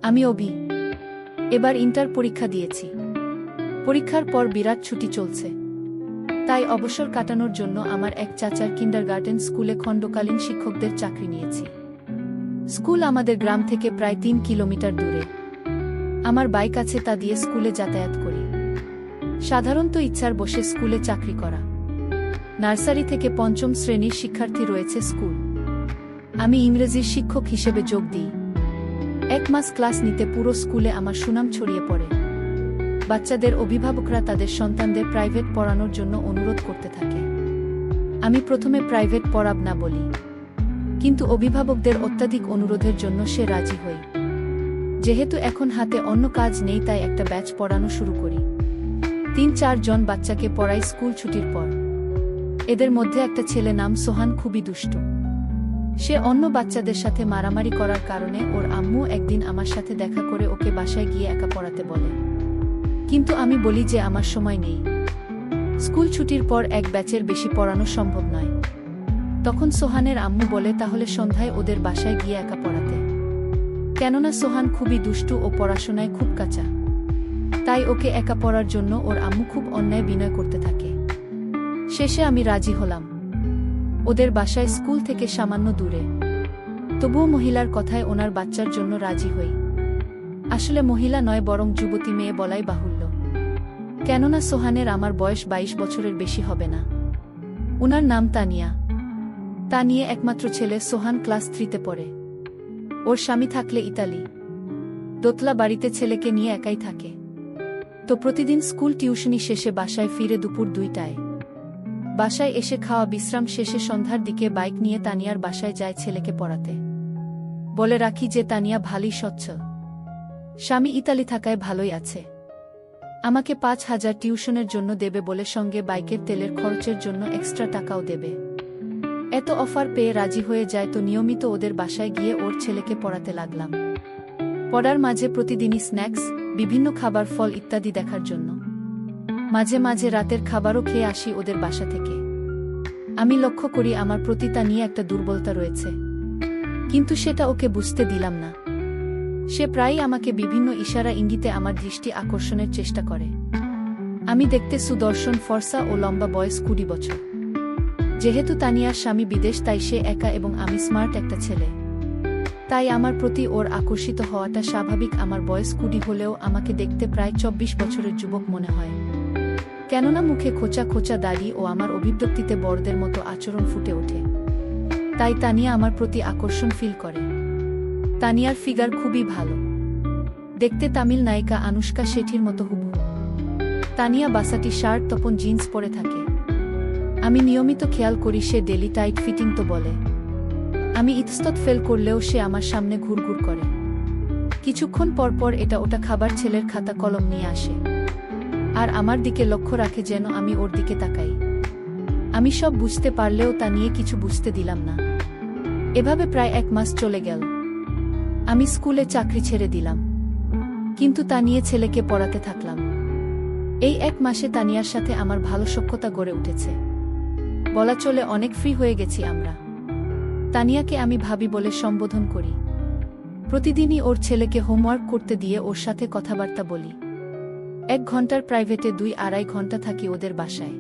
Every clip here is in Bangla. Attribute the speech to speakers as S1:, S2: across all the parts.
S1: আমি অভি। এবার ইন্টার পরীক্ষা দিয়েছি। পরীক্ষার পর বিরাট ছুটি চলছে, তাই অবসর কাটানোর জন্য আমার এক চাচার কিন্ডারগার্টেন স্কুলে খণ্ডকালীন শিক্ষকদের চাকরি নিয়েছি। স্কুল আমাদের গ্রাম থেকে প্রায় 3 কিলোমিটার দূরে। আমার বাইক আছে, তা দিয়ে স্কুলে যাতায়াত করি। সাধারণত ইচ্ছার বসে স্কুলে চাকরি করা। নার্সারি থেকে 5ম শ্রেণীর শিক্ষার্থী রয়েছে স্কুল। আমি ইংরেজির শিক্ষক হিসেবে যোগ দিই। 1 মাস ক্লাস নিতে পুরো স্কুলে আমার সুনাম ছড়িয়ে পড়ে। বাচ্চাদের অভিভাবকরা তাদের সন্তানদের প্রাইভেট পড়ানোর জন্য অনুরোধ করতে থাকে। আমি প্রথমে প্রাইভেট পড়াব না বলি, কিন্তু অভিভাবকদের অত্যাধিক অনুরোধের জন্য সে রাজি হই। যেহেতু এখন হাতে অন্য কাজ নেই, তাই একটা ব্যাচ পড়ানো শুরু করি। 3-4 জন বাচ্চাকে পড়াই স্কুল ছুটির পর। এদের মধ্যে একটা ছেলে নাম সোহান, খুবই দুষ্টু। সে অন্য বাচ্চাদের সাথে মারামারি করার কারণে ওর আম্মু একদিন আমার সাথে দেখা করে ওকে বাসায় গিয়ে একা পড়াতে বলে, কিন্তু আমি বলি যে আমার সময় নেই। স্কুল ছুটির পর এক ব্যাচের বেশি পড়ানো সম্ভব নয়। তখন সোহানের আম্মু বলে তাহলে সন্ধ্যায় ওদের বাসায় গিয়ে একা পড়াতে, কেননা সোহান খুবই দুষ্টু ও পড়াশোনায় খুব কাঁচা। তাই ওকে একা পড়ার জন্য ওর আম্মু খুব অন্যায় বিনয় করতে থাকে। শেষে আমি রাজি হলাম। ওদের বাসায় স্কুল থেকে সামান্য দূরে। তবুও মহিলার কথায় ওনার বাচ্চার জন্য রাজি হই। আসলে মহিলা নয়, বরং যুবতী মেয়ে বলাই বাহুল্য, কেননা সোহানের আমার বয়স 22 বছরের বেশি হবে না। উনার নাম তানিয়া। তানিয়া একমাত্র ছেলে। সোহান ক্লাস 3-তে পড়ে। ওর স্বামী থাকলে ইতালি। দোতলা বাড়িতে ছেলেকে নিয়ে একাই থাকে। তো প্রতিদিন স্কুল টিউশনি শেষে বাসায় ফিরে দুপুর 2টায়। বাসায় এসে খাওয়া বিশ্রাম শেষে সন্ধ্যার দিকে বাইক নিয়ে তানিয়ার বাসায় যায় ছেলেকে পড়াতে। বলে রাখি যে তানিয়া ভালোই সচ্ছল, স্বামী ইতালি থাকায় ভালোই আছে। আমাকে 5,000 টিউশনের জন্য দেবে বলে সঙ্গে বাইকের তেলের খরচের জন্য এক্সট্রা টাকাও দেবে। এত অফার পেয়ে রাজি হয়ে যায়, তো নিয়মিত ওদের বাসায় গিয়ে ওর ছেলেকে পড়াতে লাগলাম। পড়ার মাঝে প্রতিদিনই স্ন্যাক্স, বিভিন্ন খাবার, ফল ইত্যাদি দেখার জন্য। মাঝে মাঝে রাতের খাবারও খেয়ে আসি ওদের বাসা থেকে। আমি লক্ষ্য করি আমার প্রতি তা নিয়ে একটা দুর্বলতা রয়েছে, কিন্তু সেটা ওকে বুঝতে দিলাম না। সে প্রায়ই আমাকে বিভিন্ন ইশারা ইঙ্গিতে আমার দৃষ্টি আকর্ষণের চেষ্টা করে। আমি দেখতে সুদর্শন, ফর্সা ও লম্বা, বয়স 20 বছর। যেহেতু তানিয়ার স্বামী বিদেশ, তাই সে একা এবং আমি স্মার্ট একটা ছেলে। তাই আমার প্রতি ওর আকর্ষিত হওয়াটা স্বাভাবিক। আমার বয়স 20 হলেও আমাকে দেখতে প্রায় 24 বছরের যুবক মনে হয়, কেননা মুখে খোঁচা খোঁচা দাড়ি ও আমার অভিব্যক্তিতে বড়দের মতো আচরণ ফুটে ওঠে। তাই তানিয়া আমার প্রতি আকর্ষণ ফিল করে। তানিয়ার ফিগার খুবই ভালো, দেখতে তামিল নায়িকা আনুষ্কা শেঠির মতো হুবহু। তানিয়া বাসাটি শার্ট, তপন জিন্স পরে থাকে। আমি নিয়মিত খেয়াল করি সে ডেলি টাইট ফিটিং তো বলে। আমি ইতস্তত ফেল করলেও সে আমার সামনে ঘুরঘুর করে। কিছুক্ষণ পর পর এটা ওটা খাবার, ছেলের খাতা কলম নিয়ে আসে, আর আমার দিকে লক্ষ্য রাখে যেন আমি ওর দিকে তাকাই। আমি সব বুঝতে পারলেও তা নিয়ে কিছু বুঝতে দিলাম না। এভাবে প্রায় 1 মাস চলে গেল। আমি স্কুলে চাকরি ছেড়ে দিলাম, কিন্তু তা নিয়ে ছেলেকে পড়াতে থাকলাম। এই 1 মাসে তানিয়ার সাথে আমার ভালো সখ্যতা গড়ে উঠেছে। বলা চলে অনেক ফ্রি হয়ে গেছি আমরা। তানিয়াকে আমি ভাবি বলে সম্বোধন করি। প্রতিদিনই ওর ছেলেকে হোমওয়ার্ক করতে দিয়ে ওর সাথে কথাবার্তা বলি। 1 ঘন্টার প্রাইভেটে 2-2.5 ঘন্টা থাকি ওদের বাসায়।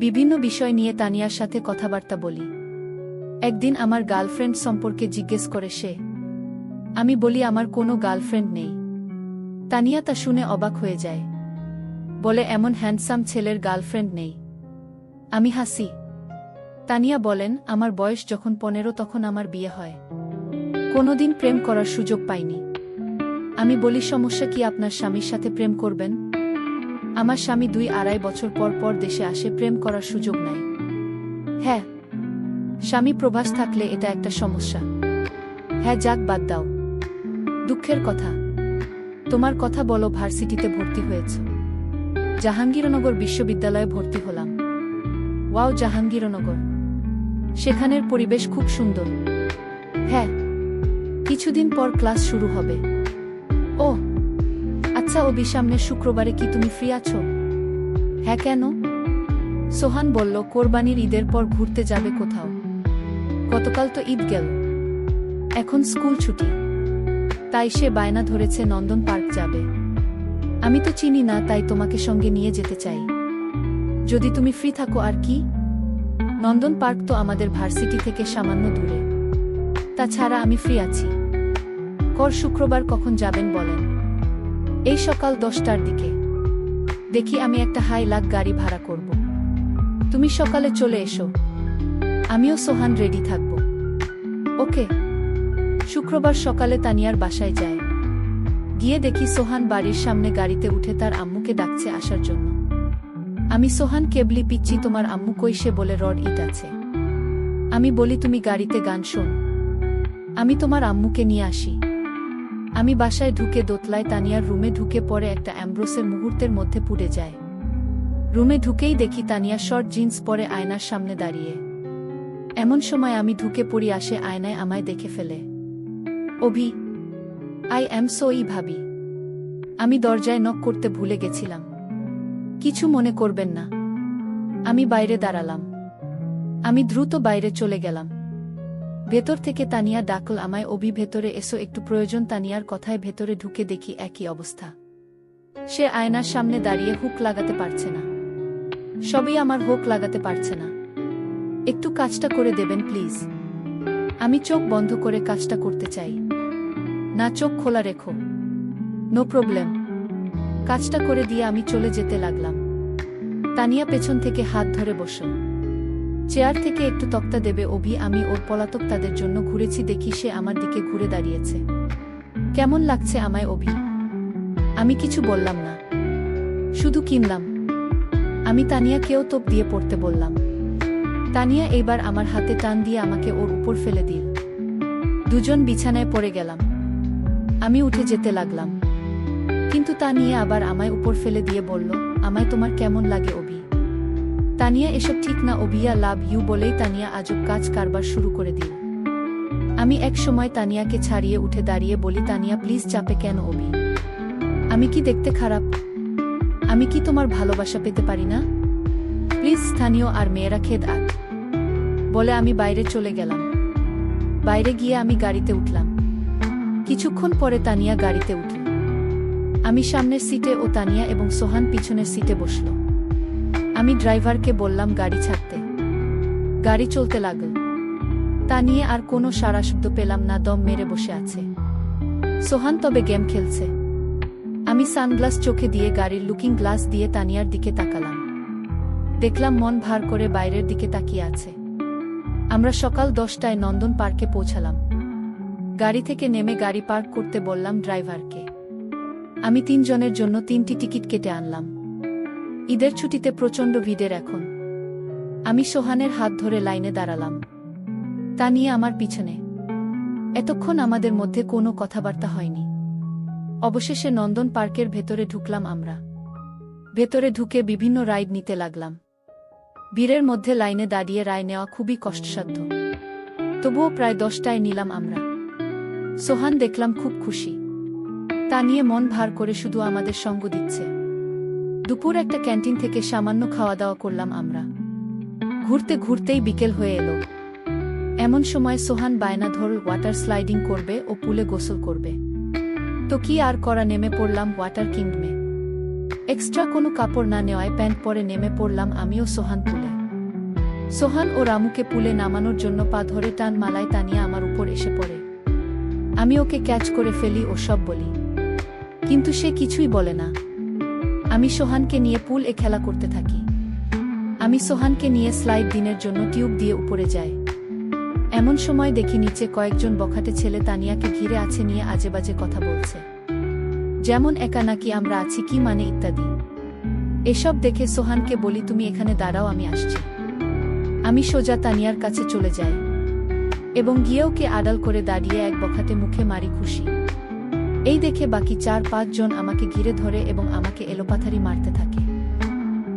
S1: বিভিন্ন বিষয় নিয়ে তানিয়ার সাথে কথাবার্তা বলি। একদিন আমার গার্লফ্রেন্ড সম্পর্কে জিজ্ঞেস করে সে। আমি বলি আমার কোনো গার্লফ্রেন্ড নেই। তানিয়া তা শুনে অবাক হয়ে যায়, বলে এমন হ্যান্ডসাম ছেলের গার্লফ্রেন্ড নেই? আমি হাসি। তানিয়া বলেন আমার বয়স যখন 15 তখন আমার বিয়ে হয়। কোনোদিন প্রেম করার সুযোগ পাইনি। আমি বলি সমস্যা কি, আপনার স্বামীর সাথে প্রেম করবেন? আমার স্বামী 2-2.5 বছর পর পর দেশে আসে, প্রেম করার সুযোগ নাই। হ্যাঁ, স্বামী প্রবাস থাকলে এটা একটা সমস্যা। হ্যাঁ, যাক বাদ দাও, দুঃখের কথা। তোমার কথা বলো, ভার্সিটিতে ভর্তি হয়েছ? জাহাঙ্গীরনগর বিশ্ববিদ্যালয়ে ভর্তি হলাম। ওয়াও, জাহাঙ্গীরনগর, সেখানের পরিবেশ খুব সুন্দর। হ্যাঁ, কিছুদিন পর ক্লাস শুরু হবে। ও আচ্ছা, সামনের শুক্রবারে কি তুমি ফ্রি আছো? হ্যাঁ, কেন? সোহান বলল কোরবানির ঈদের পর ঘুরতে যাবে কোথাও। গতকাল তো ঈদ গেল, এখন স্কুল ছুটি। তাই সে বায়না ধরেছে নন্দন পার্ক যাবে। আমি তো চিনি না, তাই তোমাকে সঙ্গে নিয়ে যেতে চাই, যদি তুমি ফ্রি থাকো। আর কি, নন্দন পার্ক তো আমাদের ভার্সিটি থেকে সামান্য দূরে। তাছাড়া আমি ফ্রি আছি। শুক্রবার কখন যাবেন বলেন? এই সকাল 10টার দিকে। দেখি আমি একটা হাই লাখ গাড়ি ভাড়া করব। তুমি সকালে চলে এসো, আমিও সোহান রেডি থাকব। ওকে। শুক্রবার সকালে তানিয়ার বাসায় যায়। গিয়ে দেখি সোহান বাড়ির সামনে গাড়িতে উঠে তার আম্মুকে ডাকছে আসার জন্য। আমি সোহান কেবলি পিচ্ছি, তোমার আম্মু কই? সে বলে রড ইট আছে। আমি বলি তুমি গাড়িতে গান শোন, আমি তোমার আম্মুকে নিয়ে আসি। আমি বাসায় ঢুকে দোতলায় তানিয়ার রুমে ঢুকে পড়ে একটা অ্যাম্ব্রোসের মুহূর্তের মধ্যে পুড়ে যায়। রুমে ঢুকেই দেখি তানিয়া শর্ট জিন্স পরে আয়নার সামনে দাঁড়িয়ে। এমন সময় আমি ঢুকে পড়ি, আসে আয়নায় আমায় দেখে ফেলে। অভি, আই অ্যাম সরি ভাবি, আমি দরজায় নক করতে ভুলে গেছিলাম, কিছু মনে করবেন না। আমি বাইরে দাঁড়ালাম। আমি দ্রুত বাইরে চলে গেলাম। ভেতর থেকে তানিয়া ডাকল আমায়, অভি ভেতরে এসো, একটু প্রয়োজন। তানিয়ার কথায় ভেতরে ঢুকে দেখি একই অবস্থা। সে আয়নার সামনে দাঁড়িয়ে হুক লাগাতে পারছে না, সবই আমার হুক লাগাতে পারছে না। একটু কাজটা করে দেবেন প্লিজ। আমি চোখ বন্ধ করে কাজটা করতে চাই। না, চোখ খোলা রেখো। No problem. কাজটা করে দিয়ে আমি চলে যেতে লাগলাম। তানিয়া পেছন থেকে হাত ধরে বসল। চেয়ার থেকে একটু তক্তা দেবে অভি। আমি ওর পলাতক তাদের জন্য ঘুরেছি, দেখি সে আমার দিকে ঘুরে দাঁড়িয়েছে। কেমন লাগছে আমায় অভি? আমি কিছু বললাম না, শুধু কিনলাম। আমি তানিয়াকেও তোপ দিয়ে পড়তে বললাম। তানিয়া এইবার আমার হাতে টান দিয়ে আমাকে ওর উপর ফেলে দিল। দুজন বিছানায় পড়ে গেলাম। আমি উঠে যেতে লাগলাম, কিন্তু তানিয়া আবার আমায় উপর ফেলে দিয়ে বলল, আমায় তোমার কেমন লাগে অভি? তানিয়া, এসব ঠিক না অভিয়া, লাভ ইউ বলেই তানিয়া আজব কাজ কারবার শুরু করে দিল। আমি এক সময় তানিয়াকে ছাড়িয়ে উঠে দাঁড়িয়ে বলি, তানিয়া প্লিজ, চাপে কেন অভি? আমি কি দেখতে খারাপ? আমি কি তোমার ভালোবাসা পেতে পারি না? প্লিজ। স্থানীয় আর মেয়েরা খেদ আট বলে আমি বাইরে চলে গেলাম। বাইরে গিয়ে আমি গাড়িতে উঠলাম। কিছুক্ষণ পরে তানিয়া গাড়িতে উঠল। আমি সামনের সিটে ও তানিয়া এবং সোহান পিছনের সিটে বসল। আমি ড্রাইভারকে বললাম গাড়ি ছাড়তে। গাড়ি চলতে লাগল। তানিয়া আর কোনো সাড়া শব্দ পেলাম না, দম মেরে বসে আছে। সোহান তবে গেম খেলছে। আমি সানগ্লাস চোখে দিয়ে গাড়ির লুকিং গ্লাস দিয়ে তানিয়ার দিকে তাকালাম। দেখলাম মন ভার করে বাইরের দিকে তাকিয়ে আছে। আমরা সকাল 10টায় নন্দন পার্কে পৌঁছালাম। গাড়ি থেকে নেমে গাড়ি পার্ক করতে বললাম ড্রাইভারকে। আমি 3 জনের জন্য 3টি টিকিট কেটে আনলাম। ঈদের ছুটিতে প্রচণ্ড ভিড়ের এখন। আমি সোহানের হাত ধরে লাইনে দাঁড়ালাম, তানিয়া আমার পিছনে। এতক্ষণ আমাদের মধ্যে কোনো কথাবার্তা হয়নি। অবশেষে নন্দন পার্কের ভেতরে ঢুকলাম আমরা। ভেতরে ঢুকে বিভিন্ন রাইড নিতে লাগলাম। ভিড়ের মধ্যে লাইনে দাঁড়িয়ে রায় নেওয়া খুবই কষ্টসাধ্য, তবুও প্রায় 10টায় নিলাম আমরা। সোহান দেখলাম খুব খুশি। তা নিয়ে মন ভার করে শুধু আমাদের সঙ্গ দিচ্ছে। দুপুর একটা ক্যান্টিন থেকে সামান্য খাওয়া দাওয়া করলাম আমরা। ঘুরতে ঘুরতেই বিকেল হয়ে এলো। এমন সময় সোহান বায়না ধরল ওয়াটার স্লাইডিং করবে ও পুলে গোসল করবে। তো কি আর করা, নেমে পড়লাম ওয়াটার কিংডমে। এক্সট্রা কোনো কাপড় না নেওয়ায় প্যান্ট পরে নেমে পড়লাম আমিও সোহান পুলে। সোহান ও রামুকে পুলে নামানোর জন্য পা ধরে টান মালায় তানিয়া আমার উপর এসে পড়ে। আমি ওকে ক্যাচ করে ফেলি ও সব বলি, কিন্তু সে কিছুই বলে না। আমি সোহানকে নিয়ে পুল এ খেলা করতে থাকি। আমি সোহানকে নিয়ে স্লাইড দিনের জন্য টিউব দিয়ে উপরে যাই। এমন সময় দেখি নিচে কয়েকজন বখাটে ছেলে তানিয়াকে ঘিরে আছে, নিয়ে আজেবাজে কথা বলছে, যেমন একা নাকি আমরা আছি, কি মানে ইত্যাদি। এসব দেখে সোহানকে বলি তুমি এখানে দাঁড়াও, আমি আসছি। আমি সোজা তানিয়ার কাছে চলে যাই এবং গিয়ে ওকে আড়াল করে দাঁড়িয়ে এক বখাটে মুখে মারি খুশি। এই দেখে বাকি 4-5 জন আমাকে ঘিরে ধরে এবং আমাকে এলোপাথারি মারতে থাকে।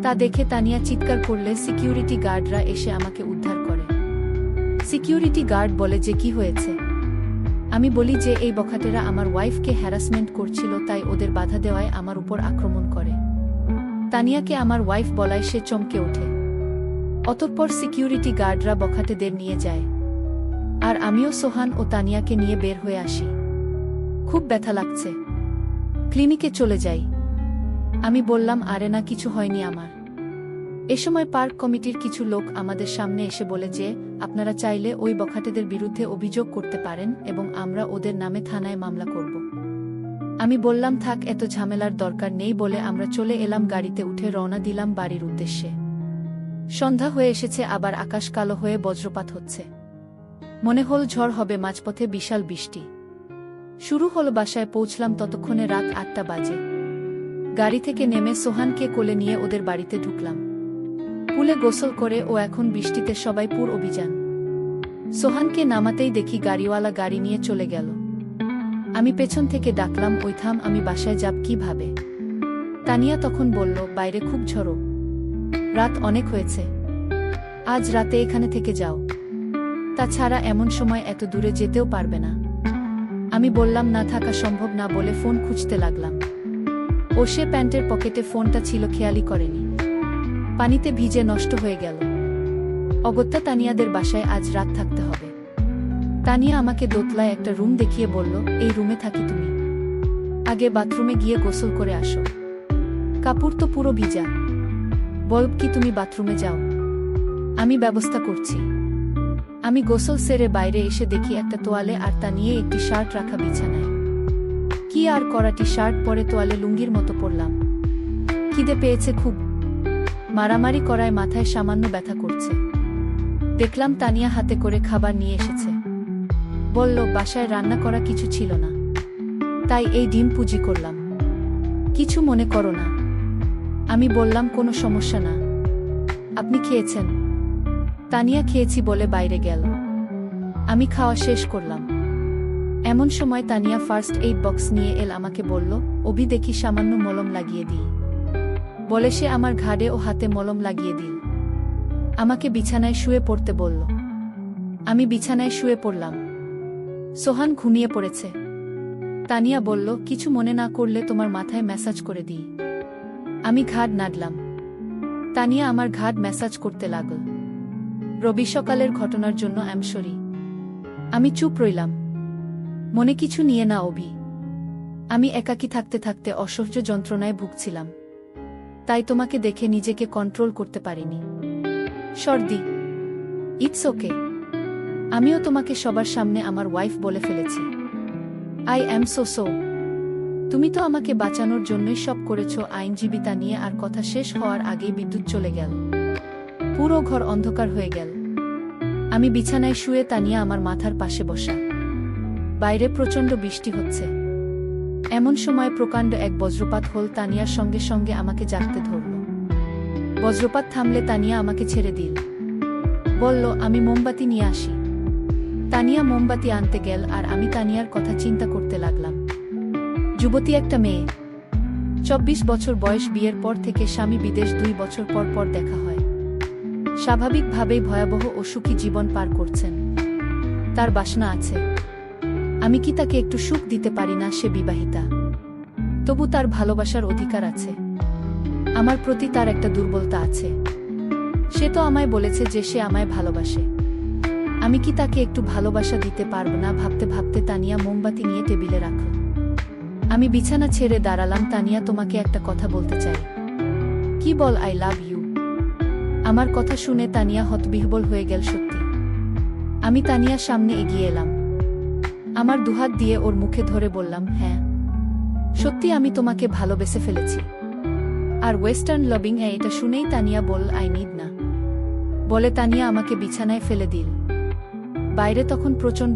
S1: তা দেখে তানিয়া চিৎকার করলে সিকিউরিটি গার্ডরা এসে আমাকে উদ্ধার করে। সিকিউরিটি গার্ড বলে যে কি হয়েছে। আমি বলি যে এই বখাটেরা আমার ওয়াইফকে হ্যারাসমেন্ট করছিল, তাই ওদের বাধা দেওয়ায় আমার উপর আক্রমণ করে। তানিয়াকে আমার ওয়াইফ বলায় সে চমকে ওঠে। অতঃপর সিকিউরিটি গার্ডরা বখাটেদের নিয়ে যায় আর আমিও সোহান ও তানিয়াকে নিয়ে বের হয়ে আসি। খুব ব্যথা লাগছে। ক্লিনিকে চলে যাই। আমি বললাম, আরে না, কিছু হয়নি আমার। এ সময় পার্ক কমিটির কিছু লোক আমাদের সামনে এসে বলে যে আপনারা চাইলে ওই বখাটেদের বিরুদ্ধে অভিযোগ করতে পারেন এবং আমরা ওদের নামে থানায় মামলা করব। আমি বললাম, থাক, এত ঝামেলার দরকার নেই বলে আমরা চলে এলাম, গাড়িতে উঠে রওনা দিলাম বাড়ির উদ্দেশ্যে। সন্ধ্যা হয়ে এসেছে, আবার আকাশ কালো হয়ে বজ্রপাত হচ্ছে। মনে হল ঝড় হবে, মাঝপথে বিশাল বৃষ্টি শুরু হল। বাসায় পৌঁছলাম ততক্ষণে রাত 8টা বাজে। গাড়ি থেকে নেমে সোহানকে কোলে নিয়ে ওদের বাড়িতে ঢুকলাম। পুলে গোসল করে ও এখন বৃষ্টিতে সবাই পুর অভিযান। সোহানকে নামাতেই দেখি গাড়িওয়ালা গাড়ি নিয়ে চলে গেল। আমি পেছন থেকে ডাকলাম, ওই থাম, আমি বাসায় যাব কিভাবে? তানিয়া তখন বলল, বাইরে খুব ঝড়ো, রাত অনেক হয়েছে, আজ রাতে এখানে থেকে যাও, তাছাড়া এমন সময় এত দূরে যেতেও পারবে না। আমি বললাম, না, থাকা সম্ভব না বলে ফোন খুঁজতে লাগলাম। ও সে প্যান্টের পকেটে ফোনটা ছিল, খেয়ালই করেনি, পানিতে ভিজে নষ্ট হয়ে গেল। অগত্যা তানিয়াদের বাসায় আজ রাত থাকতে হবে। তানিয়া আমাকে দোতলায় একটা রুম দেখিয়ে বলল, এই রুমে থাকি তুমি, আগে বাথরুমে গিয়ে গোসল করে আসো, কাপড় তো পুরো ভিজা। বল কি তুমি বাথরুমে যাও, আমি ব্যবস্থা করছি। আমি গোসল সেরে বাইরে এসে দেখি একটা তোয়ালে আর তা নিয়ে একটি শার্ট রাখা বিছানায়। কি আর করাটি শার্ট পরে তোয়ালে লুঙ্গির মতো পরলাম। খিদে পেয়েছে খুব, মারামারি করায় মাথায় সামান্য ব্যথা করছে। দেখলাম তানিয়া হাতে করে খাবার নিয়ে এসেছে। বলল, বাসায় রান্না করা কিছু ছিল না, তাই এই ডিম পুজি করলাম, কিছু মনে করো না। আমি বললাম, কোনো সমস্যা না। আপনি খেয়েছেন? তানিয়া খেয়েছি বলে বাইরে গেল। আমি খাওয়া শেষ করলাম। এমন সময় তানিয়া ফার্স্ট এইড বক্স নিয়ে এল, আমাকে বলল, অভি দেখি সামান্য মলম লাগিয়ে দিই, বলে সে আমার ঘাড়ে ও হাতে মলম লাগিয়ে দিল। আমাকে বিছানায় শুয়ে পড়তে বলল। আমি বিছানায় শুয়ে পড়লাম। সোহান ঘুমিয়ে পড়েছে। তানিয়া বলল, কিছু মনে না করলে তোমার মাথায় ম্যাসাজ করে দিই। আমি ঘাড় নাড়লাম। তানিয়া আমার ঘাড় ম্যাসাজ করতে লাগল। রবি সকালের ঘটনার জন্য সরি। আমি চুপ রইলাম। মনে কিছু নিয়ে না অভি। আমি একাকী থাকতে থাকতে অসহ্য যন্ত্রণায় ভুগছিলাম, তাই তোমাকে দেখে নিজেকে কন্ট্রোল করতে পারিনি। সর্দি, ইটস ওকে। আমিও তোমাকে সবার সামনে আমার ওয়াইফ বলে ফেলেছি। I am so. তুমি তো আমাকে বাঁচানোর জন্যই সব করেছ। আইনজীবী নিয়ে আর কথা শেষ হওয়ার আগেই বিদ্যুৎ চলে গেল। পুরো ঘর অন্ধকার হয়ে গেল। আমি বিছানায় শুয়ে, তানিয়া আমার মাথার পাশে বসা। বাইরে প্রচণ্ড বৃষ্টি হচ্ছে। এমন সময় প্রকাণ্ড এক বজ্রপাত হল। তানিয়ার সঙ্গে সঙ্গে আমাকে জাগতে ধরল। বজ্রপাত থামলে তানিয়া আমাকে ছেড়ে দিল। বলল, আমি মোমবাতি নিয়ে আসি। তানিয়া মোমবাতি আনতে গেল আর আমি তানিয়ার কথা চিন্তা করতে লাগলাম। যুবতী একটা মেয়ে, 24 বছর বয়স, বিয়ের পর থেকে স্বামী বিদেশ, 2 বছর পর পর দেখা হয়। স্বাভাবিকভাবেই ভয়াবহ ও সুখী জীবন পার করছেন। তার বাসনা আছে। আমি কি তাকে একটু সুখ দিতে পারি না? সে বিবাহিতা, তবু তার ভালোবাসার অধিকার আছে। আমার প্রতি তার একটা দুর্বলতা আছে। সে তো আমায় বলেছে যে সে আমায় ভালোবাসে। আমি কি তাকে একটু ভালোবাসা দিতে পারব না? ভাবতে ভাবতে তানিয়া মোমবাতি নিয়ে টেবিলে রাখল। আমি বিছানা ছেড়ে দাঁড়ালাম। তানিয়া, তোমাকে একটা কথা বলতে চাই। কি বল? I love you. আমার কথা শুনে তানিয়া হতবিহ্বল হয়ে গেল। সত্যি? আমি তানিয়ার সামনে এগিয়ে এলাম। আমার দুহাত দিয়ে ওর মুখে ধরে বললাম, হ্যাঁ, সত্যি আমি তোমাকে ভালোবেসে ফেলেছি। আর ওয়েস্টার্ন লবিং এটা শুনেই তানিয়া বলল, আই নিড না, বলে তানিয়া আমাকে বিছানায় ফেলে দিল। বাইরে তখন প্রচণ্ড